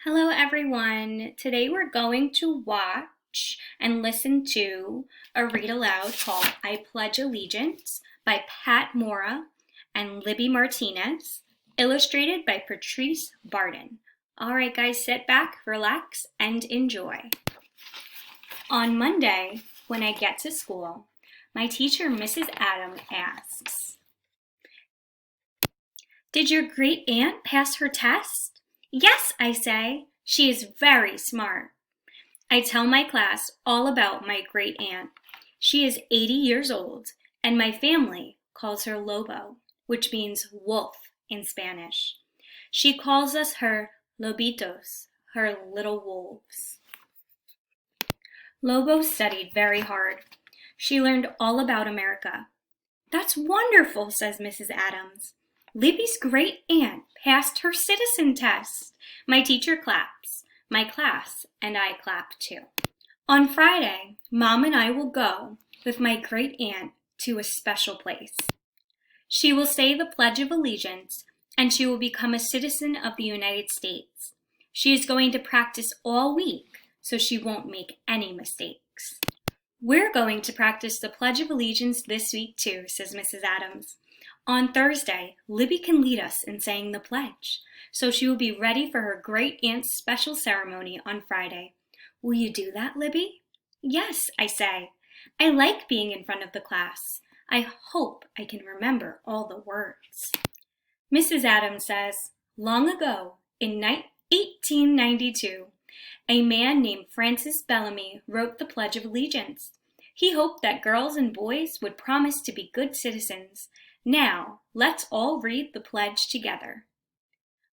Hello, everyone. Today we're going to watch and listen to a read aloud called I Pledge Allegiance by Pat Mora and Libby Martinez, illustrated by Patrice Barden. All right, guys, sit back, relax, and enjoy. On Monday, when I get to school, my teacher, Mrs. Adam, asks, "Did your great aunt pass her test?" "Yes," I say. "She is very smart." I tell my class all about my great aunt. She is 80 years old, and my family calls her Lobo, which means wolf in Spanish. She calls us her lobitos, her little wolves. Lobo studied very hard. She learned all about America. "That's wonderful," says Mrs. Adams. "Libby's great aunt passed her citizen test." My teacher claps, my class and I clap too. On Friday, Mom and I will go with my great aunt to a special place. She will say the Pledge of Allegiance and she will become a citizen of the United States. She is going to practice all week so she won't make any mistakes. "We're going to practice the Pledge of Allegiance this week too," says Mrs. Adams. "On Thursday, Libby can lead us in saying the pledge, so she will be ready for her great aunt's special ceremony on Friday. Will you do that, Libby?" "Yes," I say. "I like being in front of the class. I hope I can remember all the words." Mrs. Adams says, "Long ago, in 1892, a man named Francis Bellamy wrote the Pledge of Allegiance. He hoped that girls and boys would promise to be good citizens. Now, let's all read the pledge together.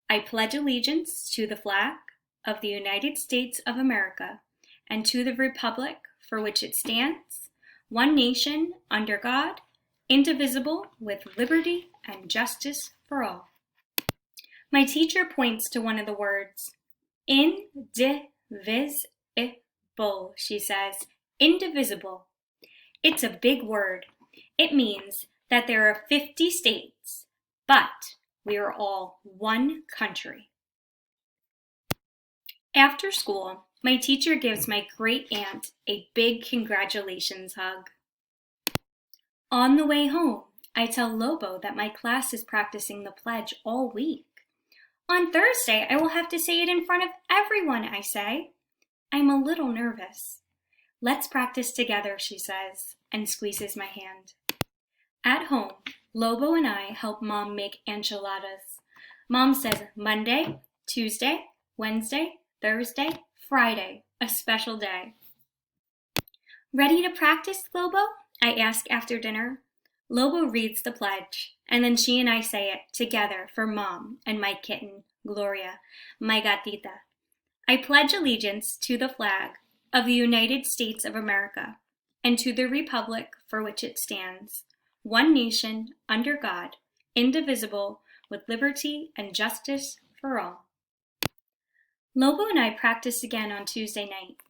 I pledge allegiance to the flag of the United States of America and to the republic for which it stands, one nation, under God, indivisible, with liberty and justice for all." My teacher points to one of the words. "Indivisible," she says. Indivisible. It's a big word. It means that there are 50 states, but we are all one country. After school, my teacher gives my great aunt a big congratulations hug. On the way home, I tell Lobo that my class is practicing the pledge all week. "On Thursday, I will have to say it in front of everyone," I say. I'm a little nervous. "Let's practice together," she says, and squeezes my hand. At home, Lobo and I help Mom make enchiladas. Mom says Monday, Tuesday, Wednesday, Thursday, Friday, a special day. "Ready to practice, Lobo?" I ask after dinner. Lobo reads the pledge, and then she and I say it together for Mom and my kitten, Gloria, my gatita. I pledge allegiance to the flag of the United States of America and to the republic for which it stands, one nation, under God, indivisible, with liberty and justice for all. Lobo and I practice again on Tuesday night.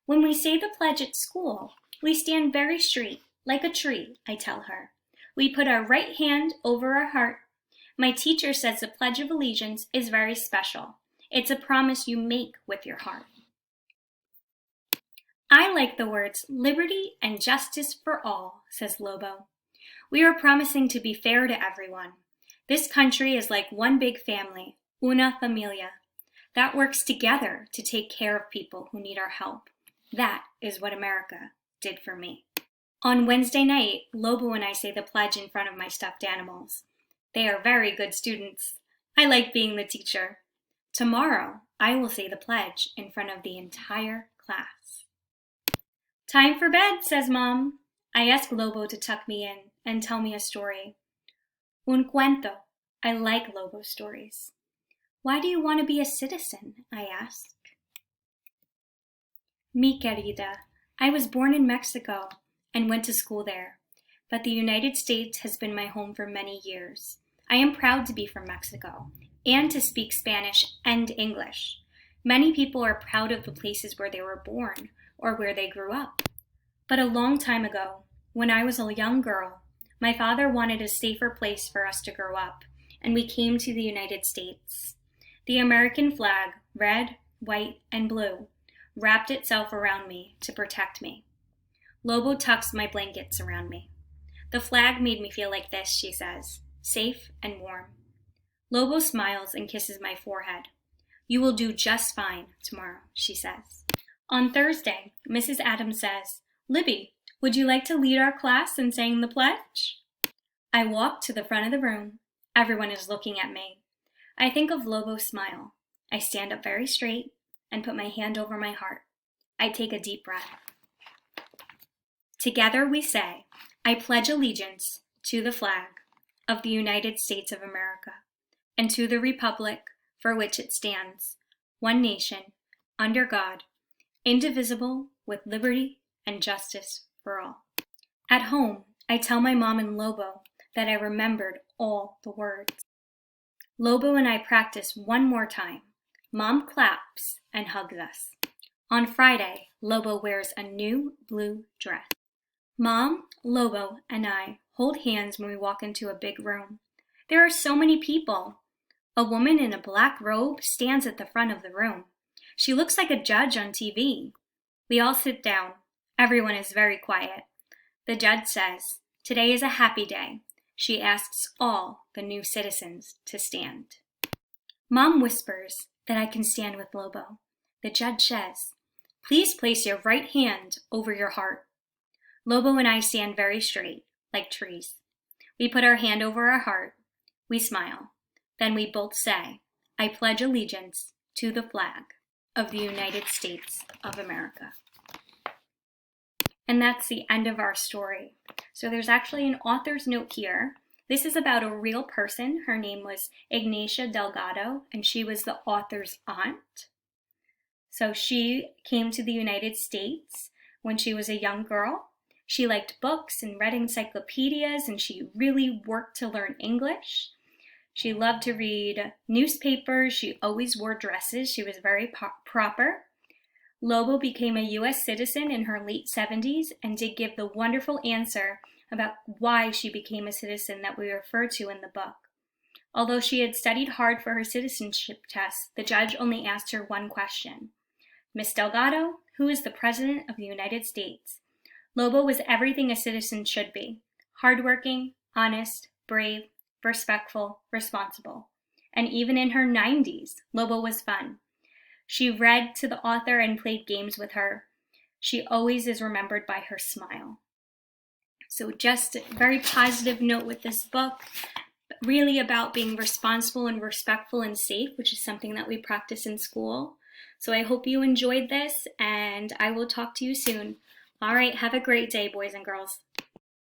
When we say the pledge at school, we stand very straight, like a tree, I tell her. We put our right hand over our heart. My teacher says the Pledge of Allegiance is very special. It's a promise you make with your heart. I like the words liberty and justice for all, says Lobo. We are promising to be fair to everyone. This country is like one big family, una familia, that works together to take care of people who need our help. That is what America did for me. On Wednesday night, Lobo and I say the pledge in front of my stuffed animals. They are very good students. I like being the teacher. Tomorrow, I will say the pledge in front of the entire class. "Time for bed," says Mom. I ask Lobo to tuck me in and tell me a story. Un cuento. I like Lobo stories. "Why do you want to be a citizen?" I ask. "Mi querida, I was born in Mexico and went to school there, but the United States has been my home for many years. I am proud to be from Mexico and to speak Spanish and English. Many people are proud of the places where they were born or where they grew up. But a long time ago, when I was a young girl, my father wanted a safer place for us to grow up, and we came to the United States. The American flag, red, white, and blue, wrapped itself around me to protect me. Lobo tucks my blankets around me. The flag made me feel like this, she says, safe and warm. Lobo smiles and kisses my forehead. You will do just fine tomorrow, she says. On Thursday, Mrs. Adams says, Libby, would you like to lead our class in saying the pledge? I walk to the front of the room. Everyone is looking at me. I think of Lobo's smile. I stand up very straight and put my hand over my heart. I take a deep breath. Together we say, I pledge allegiance to the flag of the United States of America and to the republic for which it stands, one nation, under God, indivisible, with liberty and justice for all. At home, I tell my mom and Lobo that I remembered all the words. Lobo and I practice one more time. Mom claps and hugs us. On Friday, Lobo wears a new blue dress. Mom, Lobo, and I hold hands when we walk into a big room. There are so many people. A woman in a black robe stands at the front of the room. She looks like a judge on TV. We all sit down. Everyone is very quiet. The judge says, today is a happy day. She asks all the new citizens to stand. Mom whispers that I can stand with Lobo. The judge says, please place your right hand over your heart. Lobo and I stand very straight, like trees. We put our hand over our heart. We smile. Then we both say, I pledge allegiance to the flag of the United States of America. And that's the end of our story. So there's actually an author's note here. This is about a real person. Her name was Ignacia Delgado, and she was the author's aunt. So she came to the United States when she was a young girl. She liked books and read encyclopedias, and she really worked to learn English. She loved to read newspapers. She always wore dresses. She was very proper. Lobo became a U.S. citizen in her late 70s and did give the wonderful answer about why she became a citizen that we refer to in the book. Although she had studied hard for her citizenship test, the judge only asked her one question. Miss Delgado, who is the President of the United States? Lobo was everything a citizen should be. Hardworking, honest, brave, respectful, responsible. And even in her 90s, Lobo was fun. She read to the author and played games with her. She always is remembered by her smile. So just a very positive note with this book, really about being responsible and respectful and safe, which is something that we practice in school. So I hope you enjoyed this, and I will talk to you soon. All right, have a great day, boys and girls.